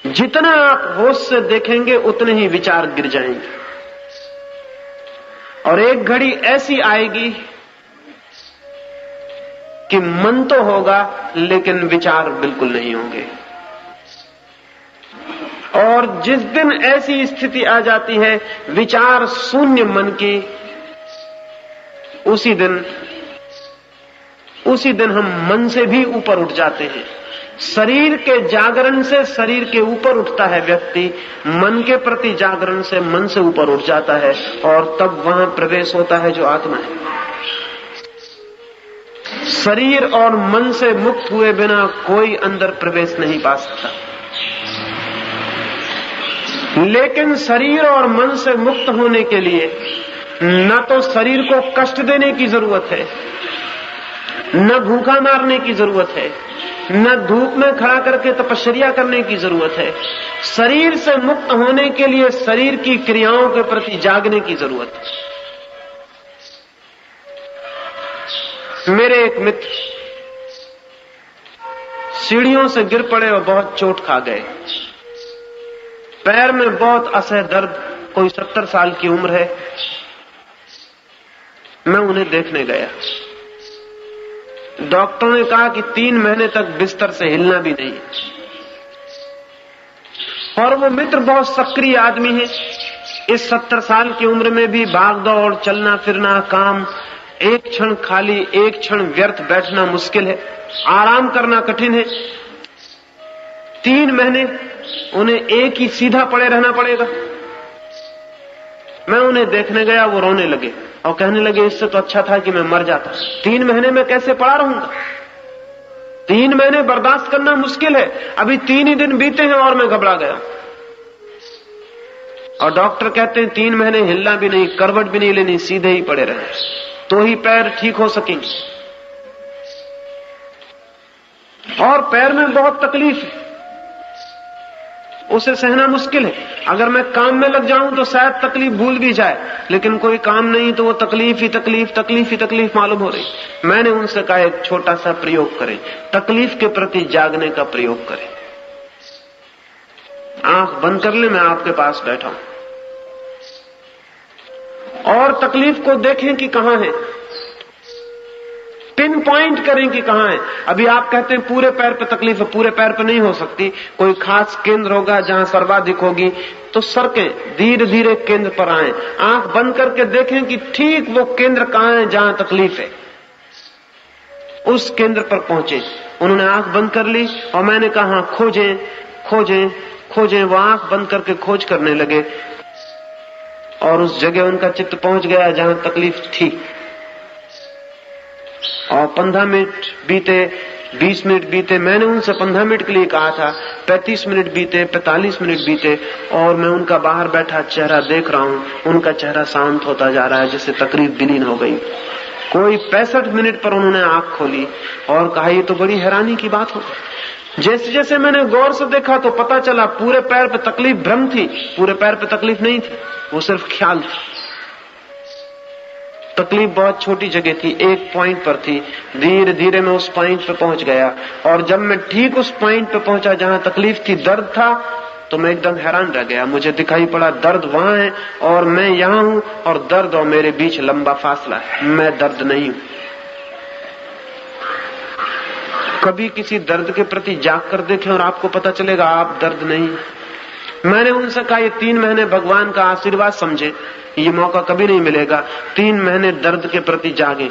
जितना आप होश से देखेंगे उतने ही विचार गिर जाएंगे, और एक घड़ी ऐसी आएगी कि मन तो होगा लेकिन विचार बिल्कुल नहीं होंगे। और जिस दिन ऐसी स्थिति आ जाती है विचार शून्य मन की, उसी दिन हम मन से भी ऊपर उठ जाते हैं। शरीर के जागरण से शरीर के ऊपर उठता है व्यक्ति, मन के प्रति जागरण से मन से ऊपर उठ जाता है, और तब वहां प्रवेश होता है जो आत्मा है। शरीर और मन से मुक्त हुए बिना कोई अंदर प्रवेश नहीं पा सकता। लेकिन शरीर और मन से मुक्त होने के लिए न तो शरीर को कष्ट देने की जरूरत है, न भूखा मारने की जरूरत है, न धूप में खड़ा करके तपस्या करने की जरूरत है। शरीर से मुक्त होने के लिए शरीर की क्रियाओं के प्रति जागने की जरूरत है। मेरे एक मित्र सीढ़ियों से गिर पड़े और बहुत चोट खा गए। पैर में बहुत असह दर्द, कोई 70 साल की उम्र है। मैं उन्हें देखने गया। डॉक्टर ने कहा कि 3 महीने तक बिस्तर से हिलना भी नहीं। और वो मित्र बहुत सक्रिय आदमी है। इस 70 साल की उम्र में भी भाग दौड़, चलना फिरना, काम, एक क्षण खाली, एक क्षण व्यर्थ बैठना मुश्किल है, आराम करना कठिन है। 3 महीने उन्हें एक ही सीधा पड़े रहना पड़ेगा। मैं उन्हें देखने गया, वो रोने लगे और कहने लगे इससे तो अच्छा था कि मैं मर जाता। 3 महीने में कैसे पड़ा रहूंगा? 3 महीने बर्दाश्त करना मुश्किल है। अभी 3 ही दिन बीते हैं और मैं घबरा गया। और डॉक्टर कहते हैं 3 महीने हिलना भी नहीं, करवट भी नहीं लेनी, सीधे ही पड़े रहे तो ही पैर ठीक हो सकेंगे। और पैर में बहुत तकलीफ है, उसे सहना मुश्किल है। अगर मैं काम में लग जाऊं तो शायद तकलीफ भूल भी जाए, लेकिन कोई काम नहीं तो वो तकलीफ ही तकलीफ मालूम हो रही। मैंने उनसे कहा एक छोटा सा प्रयोग करें, तकलीफ के प्रति जागने का प्रयोग करें। आंख बंद कर ले, मैं आपके पास बैठा हूं, और तकलीफ को देखें कि कहां है, पिन पॉइंट करें कि कहां है। अभी आप कहते हैं पूरे पैर पे तकलीफ है, पूरे पैर पे नहीं हो सकती, कोई खास केंद्र होगा जहां सर्वाधिक होगी, तो सरकें, धीरे धीरे केंद्र पर आए, आंख बंद करके देखें कि ठीक वो केंद्र कहां है जहां तकलीफ है, उस केंद्र पर पहुंचे। उन्होंने आंख बंद कर ली और मैंने कहा खोजें खोजें खोजें। वो आंख बंद करके खोज करने लगे और उस जगह उनका चित्त पहुंच गया जहां तकलीफ थी। और 15 मिनट बीते, 20 मिनट बीते, मैंने उनसे 15 मिनट के लिए कहा था, 35 मिनट बीते, 45 मिनट बीते, और मैं उनका बाहर बैठा चेहरा देख रहा हूं। उनका चेहरा शांत होता जा रहा है, जैसे तकलीफ विलीन हो गई। कोई 65 मिनट पर उन्होंने आंख खोली और कहा ये तो बड़ी हैरानी की बात हो। जैसे जैसे मैंने गौर से देखा तो पता चला पूरे पैर पे तकलीफ भ्रम थी, पूरे पैर पे तकलीफ नहीं थी, वो सिर्फ ख्याल थी। तकलीफ बहुत छोटी जगह थी, एक पॉइंट पर थी। धीरे धीरे मैं उस पॉइंट पे पहुंच गया, और जब मैं ठीक उस पॉइंट पे पहुंचा जहां तकलीफ थी, दर्द था, तो मैं एकदम हैरान रह गया। मुझे दिखाई पड़ा दर्द वहां है और मैं यहां हूं, और दर्द और मेरे बीच लंबा फासला है। मैं दर्द नहीं हूं। कभी किसी दर्द के प्रति जाग कर देखें और आपको पता चलेगा आप दर्द नहीं। मैंने उनसे कहा ये 3 महीने भगवान का आशीर्वाद समझे, ये मौका कभी नहीं मिलेगा। 3 महीने दर्द के प्रति जागे।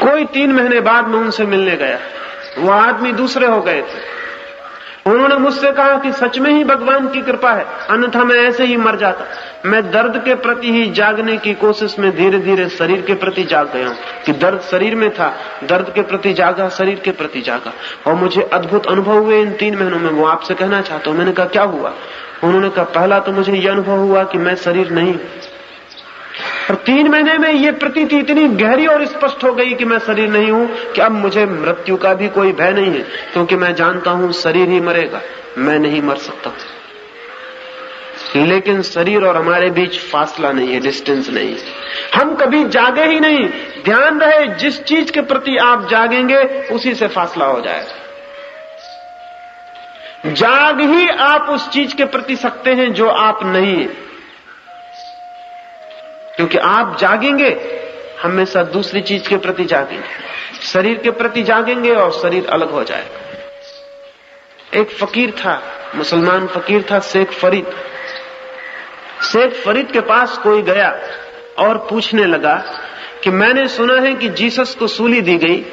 कोई 3 महीने बाद मैं उनसे मिलने गया, वो आदमी दूसरे हो गए थे। उन्होंने मुझसे कहा कि सच में ही भगवान की कृपा है, अन्यथा मैं ऐसे ही मर जाता। मैं दर्द के प्रति ही जागने की कोशिश में धीरे धीरे शरीर के प्रति जाग गया हूं कि दर्द शरीर में था, दर्द के प्रति जागा, शरीर के प्रति जागा, और मुझे अद्भुत अनुभव हुए इन 3 महीनों में। वो आपसे कहना चाहता हूं। मैंने कहा क्या हुआ? उन्होंने कहा पहला तो मुझे यह अनुभव हुआ कि मैं शरीर नहीं हूं, और 3 महीने में ये प्रतीति इतनी गहरी और स्पष्ट हो गई कि मैं शरीर नहीं हूं कि अब मुझे मृत्यु का भी कोई भय नहीं है, क्योंकि मैं जानता हूं शरीर ही मरेगा, मैं नहीं मर सकता। लेकिन शरीर और हमारे बीच फासला नहीं है, डिस्टेंस नहीं है। हम कभी जागे ही नहीं। ध्यान रहे, जिस चीज के प्रति आप जागेंगे उसी से फासला हो जाएगा। जाग ही आप उस चीज के प्रति सकते हैं जो आप नहीं है, क्योंकि आप जागेंगे हमेशा दूसरी चीज के प्रति जागेंगे, शरीर के प्रति जागेंगे और शरीर अलग हो जाएगा। एक फकीर था, मुसलमान फकीर था, शेख फरीद। शेख फरीद के पास कोई गया और पूछने लगा कि मैंने सुना है कि जीसस को सूली दी गई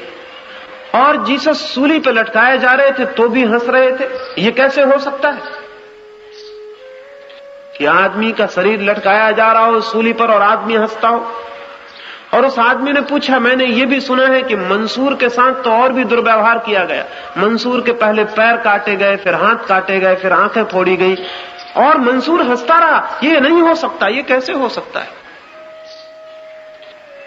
और जीसस सूली पे लटकाए जा रहे थे तो भी हंस रहे थे, ये कैसे हो सकता है कि आदमी का शरीर लटकाया जा रहा हो सूली पर और आदमी हंसता हो? और उस आदमी ने पूछा, मैंने ये भी सुना है कि मंसूर के साथ तो और भी दुर्व्यवहार किया गया, मंसूर के पहले पैर काटे गए, फिर हाथ काटे गए, फिर आंखें फोड़ी गई और मंसूर हंसता रहा, ये नहीं हो सकता, ये कैसे हो सकता है?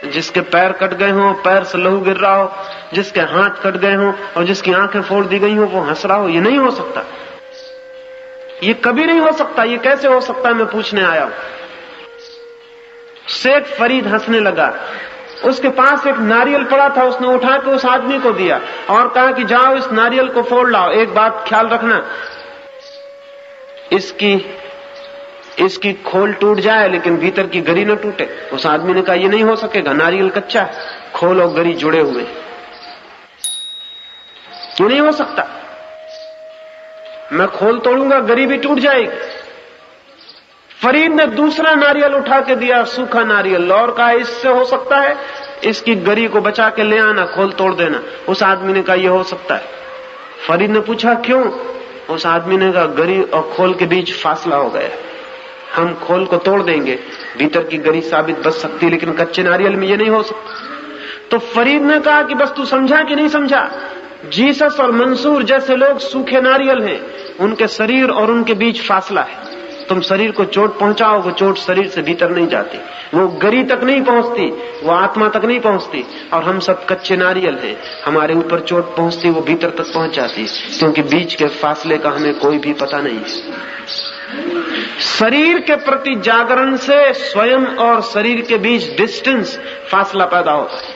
जिसके पैर कट गए हों, पैर से लहू गिर रहा हो, जिसके हाथ कट गए हों और जिसकी आंखें फोड़ दी गई हो, वो हंस रहा हो, ये नहीं हो सकता, ये कभी नहीं हो सकता, ये कैसे हो सकता है? मैं पूछने आया हूं। शेख फरीद हंसने लगा। उसके पास एक नारियल पड़ा था, उसने उठा के उस आदमी को दिया और कहा कि जाओ इस नारियल को फोड़ लाओ, एक बात ख्याल रखना, इसकी खोल टूट जाए लेकिन भीतर की गरी न टूटे। उस आदमी ने कहा, यह नहीं हो सकेगा, नारियल कच्चा है, खोल और गरी जुड़े हुए, ये नहीं हो सकता, मैं खोल तोड़ूंगा गरी भी टूट जाएगी। फरीद ने दूसरा नारियल उठा के दिया, सूखा नारियल, और कहा इससे हो सकता है, इसकी गरी को बचा के ले आना, खोल तोड़ देना। उस आदमी ने कहा यह हो सकता है। फरीद ने पूछा क्यों? उस आदमी ने कहा गरी और खोल के बीच फासला हो गया, हम खोल को तोड़ देंगे, भीतर की गरी साबित बच सकती, लेकिन कच्चे नारियल में यह नहीं हो सकता। तो फरीद ने कहा कि बस तू समझा कि नहीं समझा, जीसस और मंसूर जैसे लोग सूखे नारियल हैं, उनके शरीर और उनके बीच फासला है। तुम शरीर को चोट पहुंचाओ, वो चोट शरीर से भीतर नहीं जाती, वो गरी तक नहीं पहुंचती, वो आत्मा तक नहीं पहुंचती, और हम सब कच्चे नारियल हैं, हमारे ऊपर चोट पहुंचती, वो भीतर तक पहुंच जाती, क्योंकि बीच के फासले का हमें कोई भी पता नहीं है। शरीर के प्रति जागरण से स्वयं और शरीर के बीच डिस्टेंस, फासला पैदा होता है,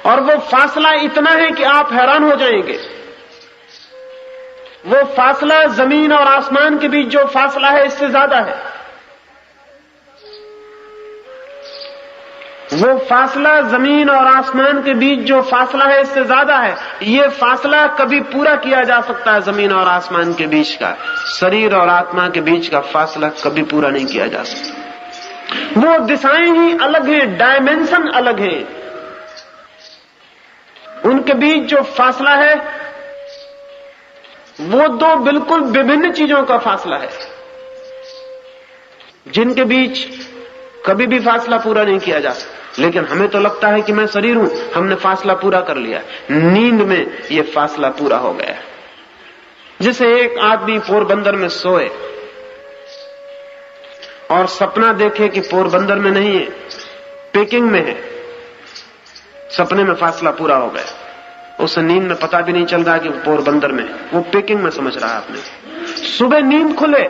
और वो फासला इतना है कि आप हैरान हो जाएंगे। वो फासला जमीन और आसमान के बीच जो फासला है इससे ज्यादा है। वो फासला जमीन और आसमान के बीच जो फासला है इससे ज्यादा है। ये फासला कभी पूरा किया जा सकता है जमीन और आसमान के बीच का, शरीर और आत्मा के बीच का फासला कभी पूरा नहीं किया जा सकता। वो दिशाएं ही अलग हैं, डायमेंशन अलग हैं, उनके बीच जो फासला है वो दो बिल्कुल विभिन्न चीजों का फासला है, जिनके बीच कभी भी फासला पूरा नहीं किया जा सकता। लेकिन हमें तो लगता है कि मैं शरीर हूं, हमने फासला पूरा कर लिया। नींद में ये फासला पूरा हो गया। जैसे एक आदमी पोरबंदर में सोए और सपना देखे कि पोरबंदर में नहीं है, पेकिंग में है, सपने में फासला पूरा हो गया, उसे नींद में पता भी नहीं चल रहा कि वो पोरबंदर में, वो पेकिंग में समझ रहा है आपने। सुबह नींद खुले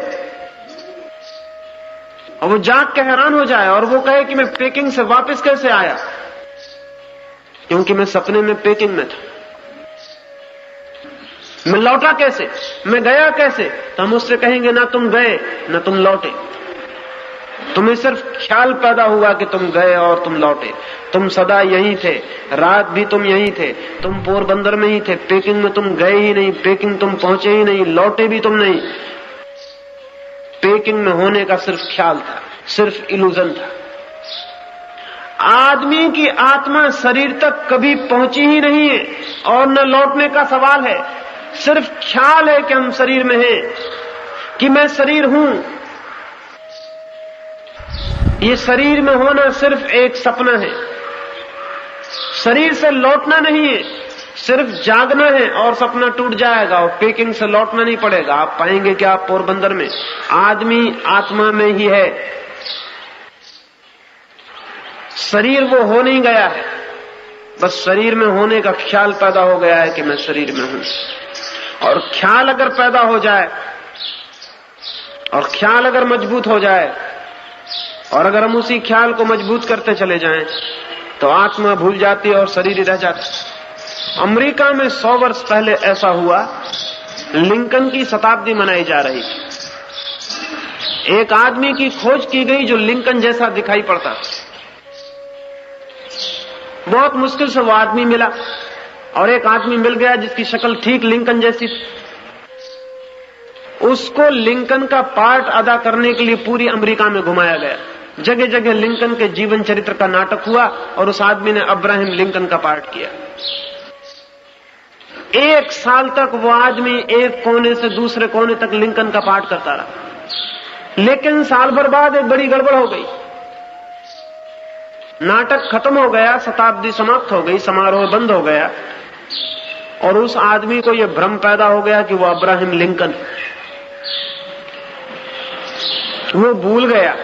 और वो जाग के हैरान हो जाए और वो कहे कि मैं पेकिंग से वापस कैसे आया, क्योंकि मैं सपने में पेकिंग में था। मैं लौटा कैसे, मैं गया कैसे? तो हम उससे कहेंगे ना तुम गए ना तुम लौटे, तुम्हें सिर्फ ख्याल पैदा हुआ कि तुम गए और तुम लौटे। तुम सदा यहीं थे, रात भी तुम यहीं थे, तुम पोरबंदर में ही थे, पेकिंग में तुम गए ही नहीं, पेकिंग तुम पहुंचे ही नहीं, लौटे भी तुम नहीं। पेकिंग में होने का सिर्फ ख्याल था, सिर्फ इल्यूजन था। आदमी की आत्मा शरीर तक कभी पहुंची ही नहीं है और न लौटने का सवाल है। सिर्फ ख्याल है कि हम शरीर में हैं, कि मैं शरीर हूं। ये शरीर में होना सिर्फ एक सपना है, शरीर से लौटना नहीं है, सिर्फ जागना है और सपना टूट जाएगा और पेकिंग से लौटना नहीं पड़ेगा। आप पाएंगे कि आप पोरबंदर में, आदमी आत्मा में ही है, शरीर वो हो नहीं गया है, बस शरीर में होने का ख्याल पैदा हो गया है कि मैं शरीर में हूं। और ख्याल अगर पैदा हो जाए और ख्याल अगर मजबूत हो जाए और अगर हम उसी ख्याल को मजबूत करते चले जाएं तो आत्मा भूल जाती है और शरीर ही रह जाता है। अमेरिका में 100 वर्ष पहले ऐसा हुआ लिंकन की शताब्दी मनाई जा रही थी। एक आदमी की खोज की गई जो लिंकन जैसा दिखाई पड़ता। बहुत मुश्किल से वो आदमी मिला और एक आदमी मिल गया जिसकी शक्ल ठीक लिंकन जैसी थी। उसको लिंकन का पार्ट अदा करने के लिए पूरी अमेरिका में घुमाया गया। जगह जगह लिंकन के जीवन चरित्र का नाटक हुआ और उस आदमी ने अब्राहम लिंकन का पार्ट किया। 1 साल तक वो आदमी एक कोने से दूसरे कोने तक लिंकन का पार्ट करता रहा। लेकिन साल भर बाद एक बड़ी गड़बड़ हो गई। नाटक खत्म हो गया, शताब्दी समाप्त हो गई, समारोह बंद हो गया और उस आदमी को यह भ्रम पैदा हो गया कि वो अब्राहम लिंकन। वो भूल गया,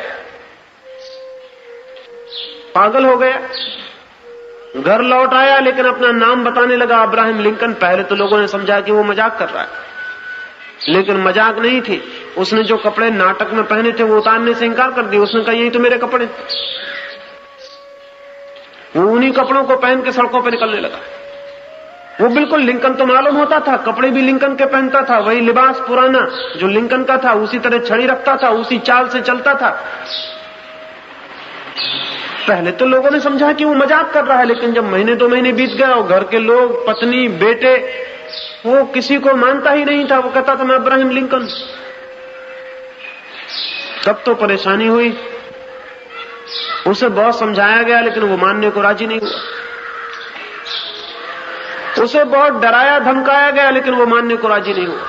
पागल हो गया। घर लौट आया लेकिन अपना नाम बताने लगा अब्राहम लिंकन। पहले तो लोगों ने समझा कि वो मजाक कर रहा है, लेकिन मजाक नहीं थी। उसने जो कपड़े नाटक में पहने थे वो उतारने से इंकार कर दिया। उसने कहा यही तो मेरे कपड़े। वो उन्हीं कपड़ों को पहन के सड़कों पर निकलने लगा। वो बिल्कुल लिंकन तो मालूम होता था, कपड़े भी लिंकन के पहनता था, वही लिबास पुराना जो लिंकन का था, उसी तरह छड़ी रखता था, उसी चाल से चलता था। पहले तो लोगों ने समझा कि वो मजाक कर रहा है, लेकिन जब महीने 2 महीने बीत गए और घर के लोग, पत्नी, बेटे, वो किसी को मानता ही नहीं था। वो कहता था मैं अब्राहम लिंकन। तब तो परेशानी हुई। उसे बहुत समझाया गया लेकिन वो मानने को राजी नहीं हुआ। उसे बहुत डराया धमकाया गया लेकिन वो मानने को राजी नहीं हुआ।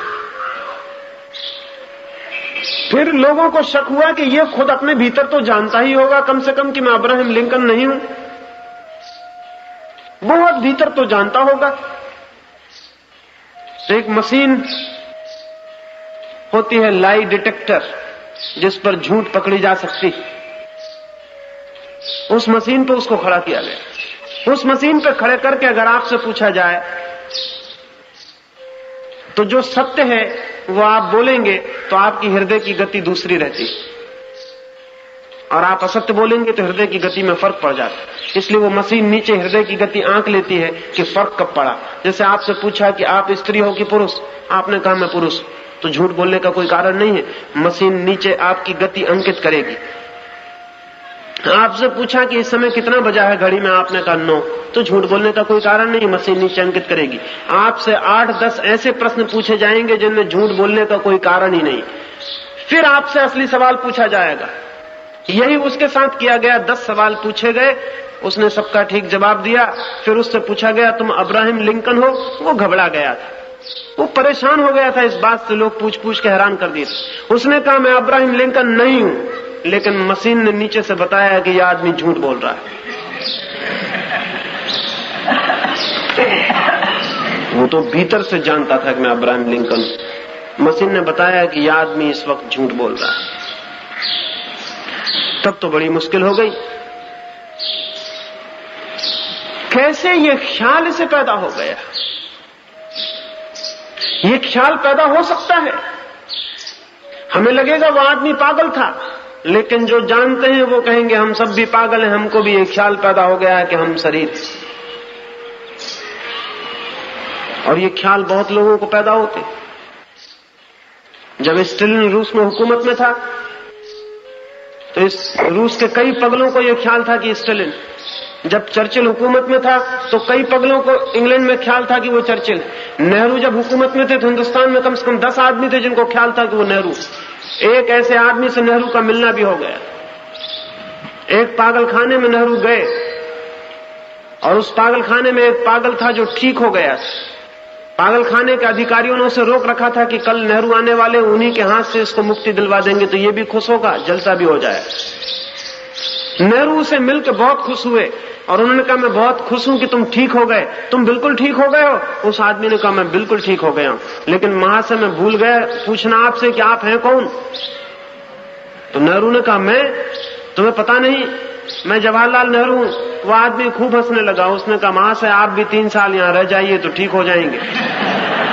फिर लोगों को शक हुआ कि ये खुद अपने भीतर तो जानता ही होगा कम से कम कि मैं अब्राहम लिंकन नहीं हूं। बहुत भीतर तो जानता होगा। एक मशीन होती है लाई डिटेक्टर, जिस पर झूठ पकड़ी जा सकती। उस मशीन पर उसको खड़ा किया गया। उस मशीन पर खड़े करके अगर आपसे पूछा जाए तो जो सत्य है वो आप बोलेंगे तो आपकी हृदय की गति दूसरी रहती, और आप असत्य बोलेंगे तो हृदय की गति में फर्क पड़ जाता है। इसलिए वो मशीन नीचे हृदय की गति आंक लेती है कि फर्क कब पड़ा। जैसे आपसे पूछा कि आप स्त्री हो कि पुरुष, आपने कहा मैं पुरुष, तो झूठ बोलने का कोई कारण नहीं है। मशीन नीचे आपकी गति अंकित करेगी। आपसे पूछा कि इस समय कितना बजा है घड़ी में, आपने कहा 9, तो झूठ बोलने का कोई कारण नहीं, मशीन नीचे अंकित करेगी। आपसे 8-10 ऐसे प्रश्न पूछे जाएंगे जिनमें झूठ बोलने का कोई कारण ही नहीं। फिर आपसे असली सवाल पूछा जाएगा। यही उसके साथ किया गया। 10 सवाल पूछे गए, उसने सबका ठीक जवाब दिया। फिर उससे पूछा गया तुम अब्राहम लिंकन हो? वो घबरा गया था, वो परेशान हो गया था इस बात से। लोग पूछ पूछ के हैरान कर दिए थे। उसने कहा मैं अब्राहम लिंकन नहीं हूं, लेकिन मशीन ने नीचे से बताया कि यह आदमी झूठ बोल रहा है। वो तो भीतर से जानता था कि मैं अब्राहम लिंकन। मशीन ने बताया कि यह आदमी इस वक्त झूठ बोल रहा है। तब तो बड़ी मुश्किल हो गई। कैसे ये ख्याल इसे पैदा हो गया? ये ख्याल पैदा हो सकता है। हमें लगेगा वो आदमी पागल था, लेकिन जो जानते हैं वो कहेंगे हम सब भी पागल हैं, हमको भी एक ख्याल पैदा हो गया है कि हम शरीर। और ये ख्याल बहुत लोगों को पैदा होते। जब स्टालिन रूस में हुकूमत में था तो इस रूस के कई पगलों को यह ख्याल था कि स्टालिन। जब चर्चिल हुकूमत में था तो कई पगलों को इंग्लैंड में ख्याल था कि वो चर्चिल। नेहरू जब हुकूमत में थे तो हिंदुस्तान में कम से कम 10 आदमी थे जिनको ख्याल था कि वो नेहरू। एक ऐसे आदमी से नेहरू का मिलना भी हो गया। एक पागलखाने में नेहरू गए और उस पागलखाने में एक पागल था जो ठीक हो गया। पागलखाने के अधिकारियों ने उसे रोक रखा था कि कल नेहरू आने वाले, उन्हीं के हाथ से इसको मुक्ति दिलवा देंगे तो ये भी खुश होगा, जलसा भी हो जाए। नेहरू से मिलकर बहुत खुश हुए और उन्होंने कहा मैं बहुत खुश हूं कि तुम ठीक हो गए। तुम बिल्कुल ठीक हो गए हो? उस आदमी ने कहा मैं बिल्कुल ठीक हो गया हूं, लेकिन महाशय मैं भूल गया पूछना आपसे कि आप हैं कौन? तो नेहरू ने कहा मैं, तुम्हें पता नहीं मैं जवाहरलाल नेहरू हूं। वो आदमी खूब हंसने लगा। उसने कहा महाशय आप भी 3 साल यहां रह जाइए तो ठीक हो जाएंगे।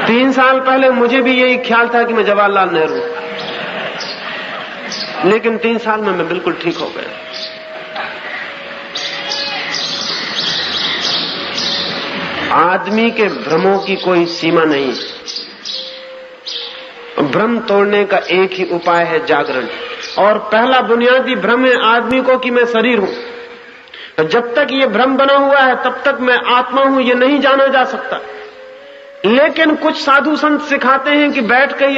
3 साल पहले मुझे भी यही ख्याल था कि मैं जवाहरलाल नेहरू, लेकिन 3 साल में मैं बिल्कुल ठीक हो गया। आदमी के भ्रमों की कोई सीमा नहीं। भ्रम तोड़ने का एक ही उपाय है जागरण। और पहला बुनियादी भ्रम है आदमी को कि मैं शरीर हूं। जब तक ये भ्रम बना हुआ है तब तक मैं आत्मा हूं ये नहीं जाना जा सकता। लेकिन कुछ साधु संत सिखाते हैं कि बैठ कर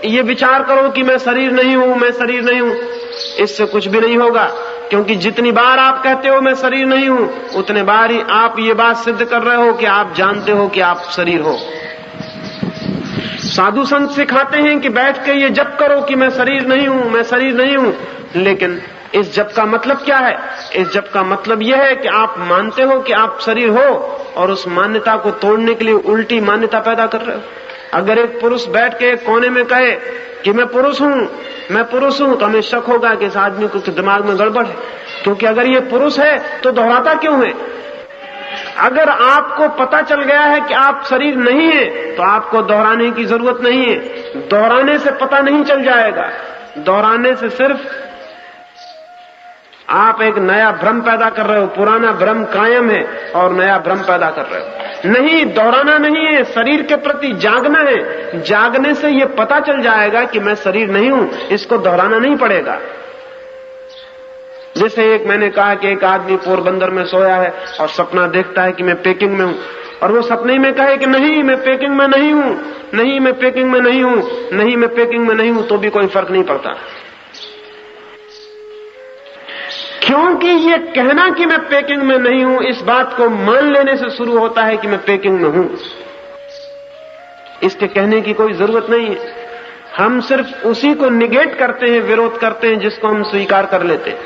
ये विचार करो कि मैं शरीर नहीं हूं, मैं शरीर नहीं हूं। इससे कुछ भी नहीं होगा, क्योंकि जितनी बार आप कहते हो मैं शरीर नहीं हूं, उतने बार ही आप ये बात सिद्ध कर रहे हो कि आप जानते हो कि आप शरीर हो। साधु संत सिखाते हैं कि बैठ के ये जप करो कि मैं शरीर नहीं हूं, मैं शरीर नहीं हूं। लेकिन इस जप का मतलब क्या है? इस जप का मतलब यह है कि आप मानते हो कि आप शरीर हो और उस मान्यता को तोड़ने के लिए उल्टी मान्यता पैदा कर रहे हो। अगर एक पुरुष बैठ के एक कोने में कहे कि मैं पुरुष हूं, मैं पुरुष हूं, तो हमें शक होगा कि इस आदमी को दिमाग में गड़बड़ है, क्योंकि अगर ये पुरुष है तो दोहराता क्यों है? अगर आपको पता चल गया है कि आप शरीर नहीं है तो आपको दोहराने की जरूरत नहीं है। दोहराने से पता नहीं चल जाएगा, दोहराने से सिर्फ आप एक नया भ्रम पैदा कर रहे हो। पुराना भ्रम कायम है और नया भ्रम पैदा कर रहे हो। नहीं, दोहराना नहीं है, शरीर के प्रति जागना है। जागने से ये पता चल जाएगा कि मैं शरीर नहीं हूं, इसको दोहराना नहीं पड़ेगा। जैसे एक मैंने कहा कि एक आदमी पोरबंदर में सोया है और सपना देखता है कि मैं पेकिंग में हूं, और वो सपने में कहे कि नहीं मैं पेकिंग में नहीं हूं, नहीं मैं पेकिंग में नहीं हूं, नहीं मैं पेकिंग में नहीं हूं, तो भी कोई फर्क नहीं पड़ता। क्योंकि ये कहना कि मैं पेकिंग में नहीं हूं, इस बात को मान लेने से शुरू होता है कि मैं पेकिंग में हूं। इसके कहने की कोई जरूरत नहीं है। हम सिर्फ उसी को निगेट करते हैं, विरोध करते हैं जिसको हम स्वीकार कर लेते हैं।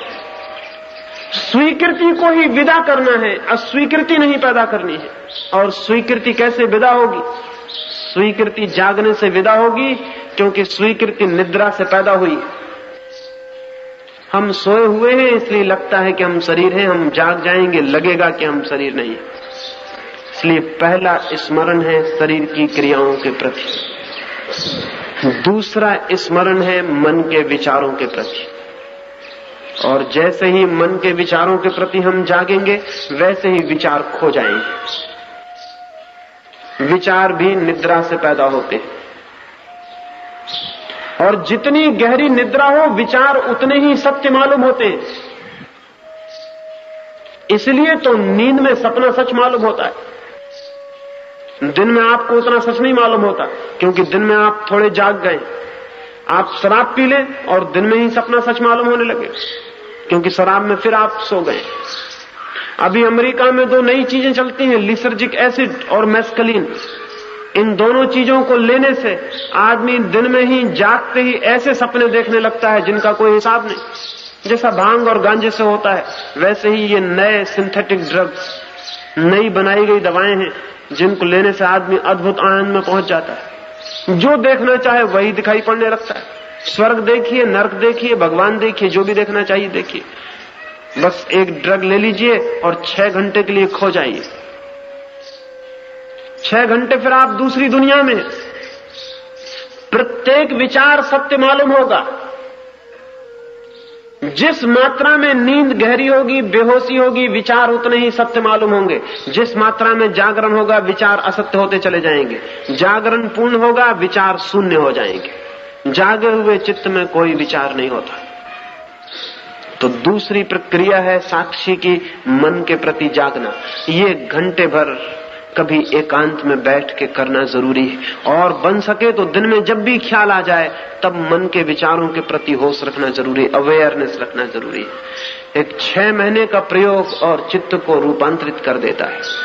स्वीकृति को ही विदा करना है, अस्वीकृति नहीं पैदा करनी है। और स्वीकृति कैसे विदा होगी? स्वीकृति जागने से विदा होगी, क्योंकि स्वीकृति निद्रा से पैदा हुई। हम सोए हुए हैं इसलिए लगता है कि हम शरीर हैं, हम जाग जाएंगे लगेगा कि हम शरीर नहीं है। इसलिए पहला स्मरण है शरीर की क्रियाओं के प्रति, दूसरा स्मरण है मन के विचारों के प्रति। और जैसे ही मन के विचारों के प्रति हम जागेंगे वैसे ही विचार खो जाएंगे। विचार भी निद्रा से पैदा होते हैं, और जितनी गहरी निद्रा हो विचार उतने ही सत्य मालूम होते हैं। इसलिए तो नींद में सपना सच मालूम होता है, दिन में आपको उतना सच नहीं मालूम होता, क्योंकि दिन में आप थोड़े जाग गए। आप शराब पी लें और दिन में ही सपना सच मालूम होने लगे, क्योंकि शराब में फिर आप सो गए। अभी अमेरिका में दो नई चीजें चलती हैं, लिसर्जिक एसिड और मेस्कलीन। इन दोनों चीजों को लेने से आदमी दिन में ही जागते ही ऐसे सपने देखने लगता है जिनका कोई हिसाब नहीं। जैसा भांग और गांजे से होता है, वैसे ही ये नए सिंथेटिक ड्रग्स, नई बनाई गई दवाएं हैं जिनको लेने से आदमी अद्भुत आनंद में पहुंच जाता है। जो देखना चाहे वही दिखाई पड़ने लगता है। स्वर्ग देखिए, नरक देखिए, भगवान देखिए, जो भी देखना चाहिए देखिए। बस एक ड्रग ले लीजिए और 6 घंटे के लिए खो जाइए। 6 घंटे फिर आप दूसरी दुनिया में। प्रत्येक विचार सत्य मालूम होगा। जिस मात्रा में नींद गहरी होगी, बेहोशी होगी, विचार उतने ही सत्य मालूम होंगे। जिस मात्रा में जागरण होगा, विचार असत्य होते चले जाएंगे। जागरण पूर्ण होगा, विचार शून्य हो जाएंगे। जागे हुए चित्त में कोई विचार नहीं होता। तो दूसरी प्रक्रिया है साक्षी की मन के प्रति जागना। ये घंटे भर कभी एकांत में बैठ के करना जरूरी है, और बन सके तो दिन में जब भी ख्याल आ जाए तब मन के विचारों के प्रति होश रखना जरूरी है, अवेयरनेस रखना जरूरी है। एक 6 महीने का प्रयोग और चित्त को रूपांतरित कर देता है।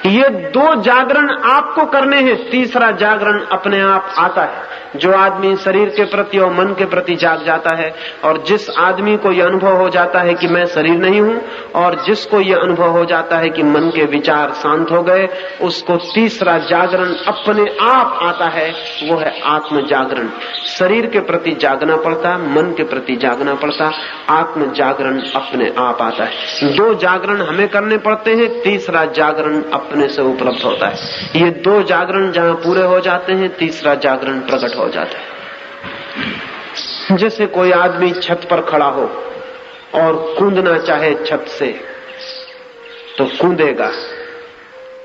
ये 2 जागरण आपको करने हैं, तीसरा जागरण अपने आप आता है। जो आदमी शरीर के प्रति और मन के प्रति जाग जाता है, और जिस आदमी को यह अनुभव हो जाता है कि मैं शरीर नहीं हूं, और जिसको यह अनुभव हो जाता है कि मन के विचार शांत हो गए, उसको तीसरा जागरण अपने आप आता है, वो है आत्म जागरण। शरीर के प्रति जागना पड़ता, मन के प्रति जागना पड़ता, आत्म जागरण अपने आप आता है। 2 जागरण हमें करने पड़ते हैं, तीसरा जागरण अपने से उपलब्ध होता है। ये 2 जागरण जहां पूरे हो जाते हैं, तीसरा जागरण प्रकट हो जाता है। जैसे कोई आदमी छत पर खड़ा हो और कूदना चाहे छत से तो कूदेगा,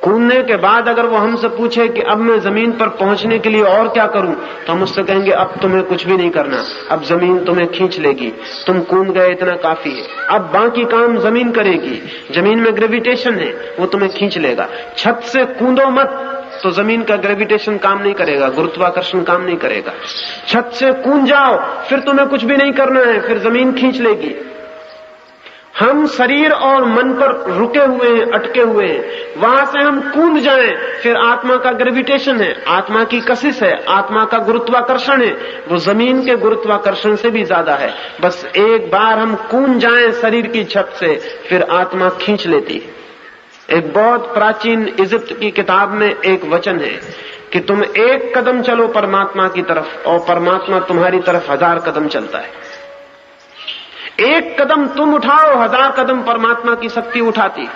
कूदने के बाद अगर वो हमसे पूछे कि अब मैं जमीन पर पहुंचने के लिए और क्या करूं, तो हम उससे कहेंगे अब तुम्हें कुछ भी नहीं करना, अब जमीन तुम्हें खींच लेगी, तुम कूद गए इतना काफी है, अब बाकी काम जमीन करेगी। जमीन में ग्रेविटेशन है, वो तुम्हें खींच लेगा। छत से कूदो मत, तो जमीन का ग्रेविटेशन काम नहीं करेगा, गुरुत्वाकर्षण काम नहीं करेगा। छत से कूद जाओ, फिर तुम्हें कुछ भी नहीं करना है, फिर जमीन खींच लेगी। हम शरीर और मन पर रुके हुए हैं, अटके हुए हैं। वहां से हम कूद जाएं, फिर आत्मा का ग्रेविटेशन है, आत्मा की कशिश है, आत्मा का गुरुत्वाकर्षण है, वो जमीन के गुरुत्वाकर्षण से भी ज्यादा है। बस एक बार हम कूद जाएं शरीर की छत से, फिर आत्मा खींच लेती है। एक बहुत प्राचीन इजिप्ट की किताब में एक वचन है कि तुम एक कदम चलो परमात्मा की तरफ और परमात्मा तुम्हारी तरफ 1000 कदम चलता है। एक कदम तुम उठाओ, 1000 कदम परमात्मा की शक्ति उठाती।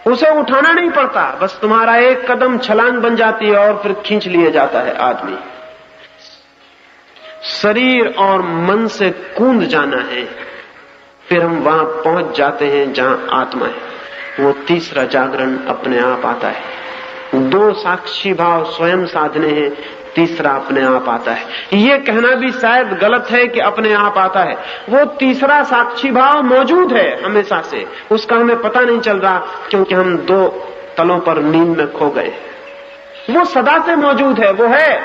उसे उठाना नहीं पड़ता, बस तुम्हारा एक कदम छलांग बन जाती है और फिर खींच लिए जाता है आदमी। शरीर और मन से कूद जाना है, फिर हम वहां पहुंच जाते हैं जहां आत्मा है। वो तीसरा जागरण अपने आप आता है। 2 साक्षी भाव स्वयं साधने हैं, तीसरा अपने आप आता है। ये कहना भी शायद गलत है कि अपने आप आता है। वो तीसरा साक्षी भाव मौजूद है हमेशा से, उसका हमें पता नहीं चल रहा क्योंकि हम 2 तलों पर नींद में खो गए। वो सदा से मौजूद है, वो है।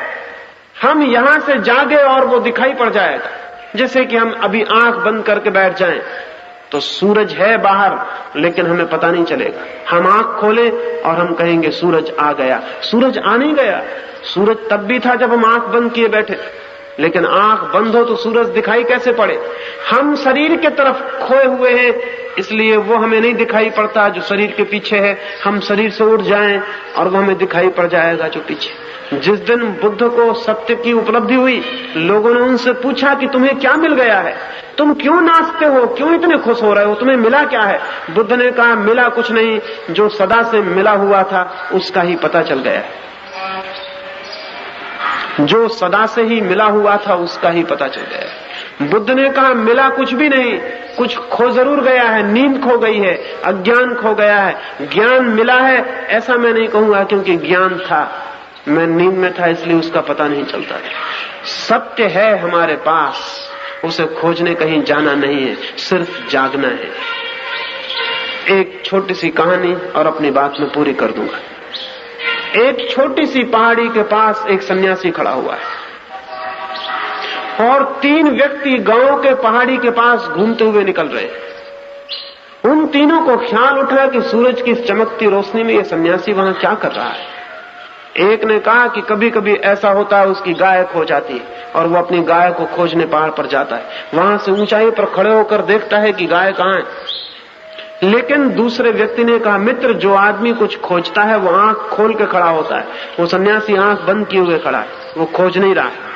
हम यहां से जागे और वो दिखाई पड़ जाएगा। जैसे कि हम अभी आंख बंद करके बैठ जाएं तो सूरज है बाहर, लेकिन हमें पता नहीं चलेगा। हम आंख खोलें और हम कहेंगे सूरज आ गया। सूरज आ नहीं गया। सूरज तब भी था जब हम आंख बंद किए बैठे, लेकिन आंख बंद हो तो सूरज दिखाई कैसे पड़े। हम शरीर के तरफ खोए हुए हैं, इसलिए वो हमें नहीं दिखाई पड़ता जो शरीर के पीछे है। हम शरीर से उठ जाएं और वो हमें दिखाई पड़ जाएगा जो पीछे। जिस दिन बुद्ध को सत्य की उपलब्धि हुई, लोगों ने उनसे पूछा कि तुम्हें क्या मिल गया है, तुम क्यों नाचते हो, क्यों इतने खुश हो रहे हो, तुम्हें मिला क्या है। बुद्ध ने कहा मिला कुछ नहीं, जो सदा से मिला हुआ था उसका ही पता चल गया है। जो सदा से ही मिला हुआ था उसका ही पता चल गया। बुद्ध ने कहा मिला कुछ भी नहीं, कुछ खो जरूर गया है, नींद खो गई है, अज्ञान खो गया है। ज्ञान मिला है ऐसा मैं नहीं कहूंगा, क्योंकि ज्ञान था, मैं नींद में था इसलिए उसका पता नहीं चलता। सत्य है हमारे पास, उसे खोजने कहीं जाना नहीं है, सिर्फ जागना है। एक छोटी सी कहानी और अपनी बात में पूरी कर दूंगा। एक छोटी सी पहाड़ी के पास एक सन्यासी खड़ा हुआ है और 3 व्यक्ति गांव के पहाड़ी के पास घूमते हुए निकल रहे हैं। उन तीनों को ख्याल उठा कि सूरज की चमकती रोशनी में ये सन्यासी वहां क्या कर रहा है। एक ने कहा कि कभी कभी ऐसा होता है उसकी गाय खो जाती है और वो अपनी गाय को खोजने पहाड़ पर जाता है। वहां से ऊंचाई पर खड़े होकर देखता है कि गाय कहां है। लेकिन दूसरे व्यक्ति ने कहा मित्र, जो आदमी कुछ खोजता है वो आंख खोल के खड़ा होता है, वो सन्यासी आंख बंद किए हुए खड़ा है, वो खोज नहीं रहा है।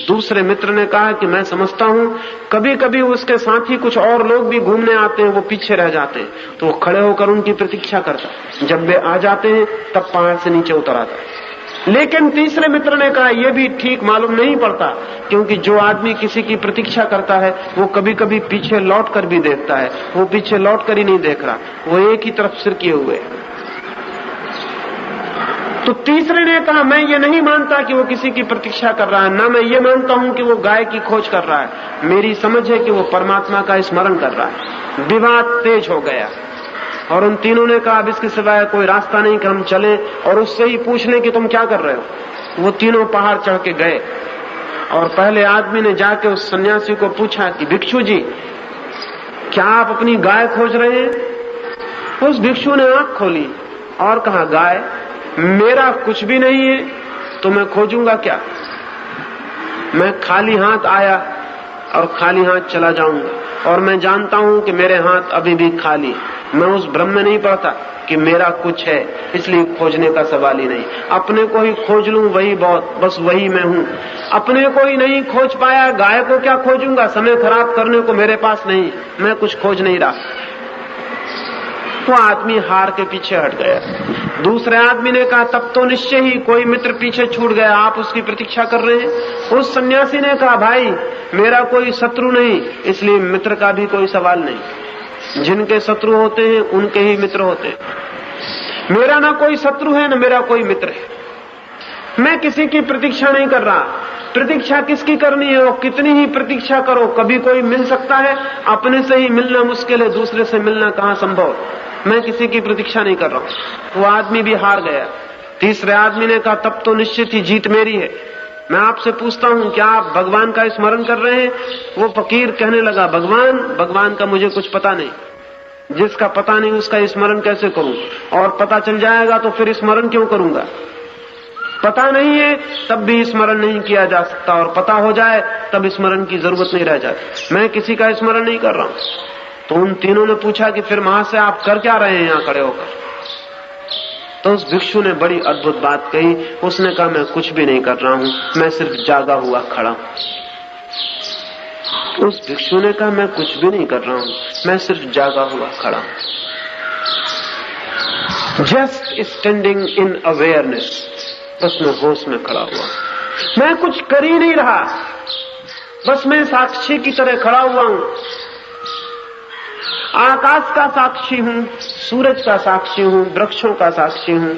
दूसरे मित्र ने कहा कि मैं समझता हूं कभी कभी उसके साथ ही कुछ और लोग भी घूमने आते हैं, वो पीछे रह जाते हैं, तो वो खड़े होकर उनकी प्रतीक्षा करता है। जब वे आ जाते हैं तब पहाड़ से नीचे उतर आता है। लेकिन तीसरे मित्र ने कहा यह भी ठीक मालूम नहीं पड़ता, क्योंकि जो आदमी किसी की प्रतीक्षा करता है वो कभी कभी पीछे लौट कर भी देखता है, वो पीछे लौट कर ही नहीं देख रहा, वो एक ही तरफ सिर किए हुए। तो तीसरे ने कहा मैं ये नहीं मानता कि वो किसी की प्रतीक्षा कर रहा है, ना मैं ये मानता हूं कि वो गाय की खोज कर रहा है, मेरी समझ है कि वो परमात्मा का स्मरण कर रहा है। विवाद तेज हो गया और उन तीनों ने कहा अब इसके सिवाय कोई रास्ता नहीं कि हम चलें और उससे ही पूछ लें कि तुम क्या कर रहे हो। वो तीनों पहाड़ चढ़ के गए और पहले आदमी ने जाके उस सन्यासी को पूछा कि भिक्षु जी, क्या आप अपनी गाय खोज रहे हैं। उस भिक्षु ने आंख खोली और कहा गाय, मेरा कुछ भी नहीं है तो मैं खोजूंगा क्या। मैं खाली हाथ आया और खाली हाथ चला जाऊंगा और मैं जानता हूं कि मेरे हाथ अभी भी खाली। मैं उस भ्रम में नहीं पड़ता कि मेरा कुछ है, इसलिए खोजने का सवाल ही नहीं। अपने को ही खोज लूं वही बहुत, बस वही मैं हूं। अपने को ही नहीं खोज पाया, गाय को क्या खोजूंगा, समय खराब करने को मेरे पास नहीं, मैं कुछ खोज नहीं रहा। वो आदमी हार के पीछे हट गया। दूसरे आदमी ने कहा तब तो निश्चय ही कोई मित्र पीछे छूट गया, आप उसकी प्रतीक्षा कर रहे हैं। उस सन्यासी ने कहा भाई, मेरा कोई शत्रु नहीं, इसलिए मित्र का भी कोई सवाल नहीं। जिनके शत्रु होते हैं उनके ही मित्र होते हैं। मेरा ना कोई शत्रु है, ना मेरा कोई मित्र है। मैं किसी की प्रतीक्षा नहीं कर रहा। प्रतीक्षा किसकी करनी है? वो कितनी ही प्रतीक्षा करो, कभी कोई मिल सकता है। अपने से ही मिलना मुश्किल है, दूसरे से मिलना कहां संभव। मैं किसी की प्रतीक्षा नहीं कर रहा हूं। वो आदमी भी हार गया। तीसरे आदमी ने कहा, तब तो निश्चित ही जीत मेरी है। मैं आपसे पूछता हूं, क्या आप भगवान का स्मरण कर रहे हैं? वो फकीर कहने लगा, भगवान का मुझे कुछ पता नहीं। जिसका पता नहीं उसका स्मरण कैसे करूं? और पता चल जाएगा तो फिर स्मरण क्यों करूंगा? पता नहीं है तब भी स्मरण नहीं किया जा सकता, और पता हो जाए तब स्मरण की जरूरत नहीं रह जाती। मैं किसी का स्मरण नहीं कर रहा हूं। तो उन तीनों ने पूछा कि फिर महाशय आप कर क्या रहे हैं यहां खड़े होकर? तो उस भिक्षु ने बड़ी अद्भुत बात कही। उसने कहा, मैं कुछ भी नहीं कर रहा हूं, मैं सिर्फ जागा हुआ खड़ा हूं। उस भिक्षु ने कहा, मैं कुछ भी नहीं कर रहा हूं, मैं सिर्फ जागा हुआ खड़ा हूं। जस्ट स्टैंडिंग इन अवेयरनेस, बस मैं होश में खड़ा हुआ। मैं कुछ कर ही नहीं रहा, बस मैं साक्षी की तरह खड़ा हुआ हूं। आकाश का साक्षी हूं, सूरज का साक्षी हूं, वृक्षों का साक्षी हूं,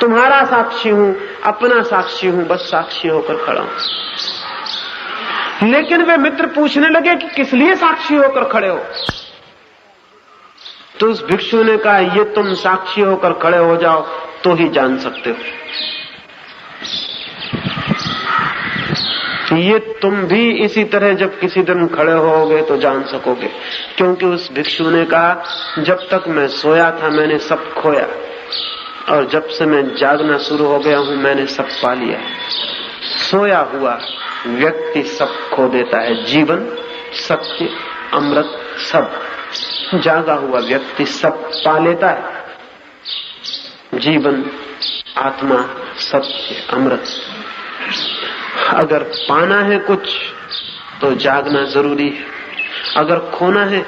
तुम्हारा साक्षी हूं, अपना साक्षी हूं, बस साक्षी होकर खड़ा हूं। लेकिन वे मित्र पूछने लगे कि किस लिए साक्षी होकर खड़े हो? तो उस भिक्षु ने कहा, ये तुम साक्षी होकर खड़े हो जाओ तो ही जान सकते हो। ये तुम भी इसी तरह जब किसी दिन खड़े होगे तो जान सकोगे। क्योंकि उस भिक्षु ने कहा, जब तक मैं सोया था मैंने सब खोया, और जब से मैं जागना शुरू हो गया हूं मैंने सब पा लिया। सोया हुआ व्यक्ति सब खो देता है, जीवन, सत्य, अमृत सब। जागा हुआ व्यक्ति सब पा लेता है, जीवन, आत्मा, सत्य, अमृत। अगर पाना है कुछ तो जागना जरूरी है, अगर खोना है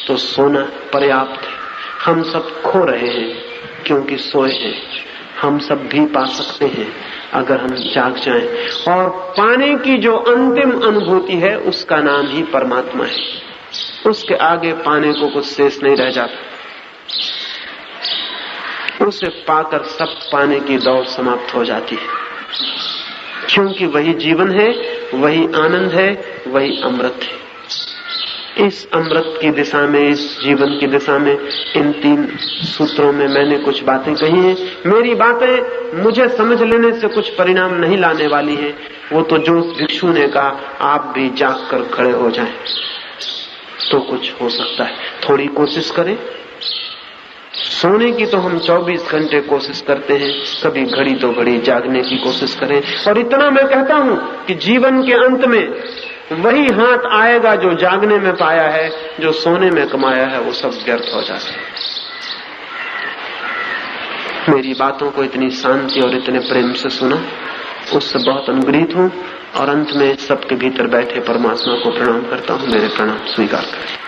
तो सोना पर्याप्त है। हम सब खो रहे हैं क्योंकि सोए हैं। हम सब भी पा सकते हैं अगर हम जाग जाएं। और पाने की जो अंतिम अनुभूति है उसका नाम ही परमात्मा है। उसके आगे पाने को कुछ शेष नहीं रह जाता। उसे पाकर सब पाने की दौड़ समाप्त हो जाती है, क्योंकि वही जीवन है, वही आनंद है, वही अमृत है। इस अमृत की दिशा में, इस जीवन की दिशा में, इन 3 सूत्रों में मैंने कुछ बातें कही हैं। मेरी बातें मुझे समझ लेने से कुछ परिणाम नहीं लाने वाली हैं। वो तो जो भिक्षु ने कहा, आप भी जाग कर खड़े हो जाएं तो कुछ हो सकता है। थोड़ी कोशिश करें। सोने की तो हम 24 घंटे कोशिश करते हैं, कभी घड़ी तो घड़ी जागने की कोशिश करें। और इतना मैं कहता हूं कि जीवन के अंत में वही हाथ आएगा जो जागने में पाया है, जो सोने में कमाया है वो सब व्यर्थ हो जाता है। मेरी बातों को इतनी शांति और इतने प्रेम से सुना, उससे बहुत अनुग्रहित हूं। और अंत में सबके भीतर बैठे परमात्मा को प्रणाम करता हूं। मेरे प्रणाम स्वीकार करें।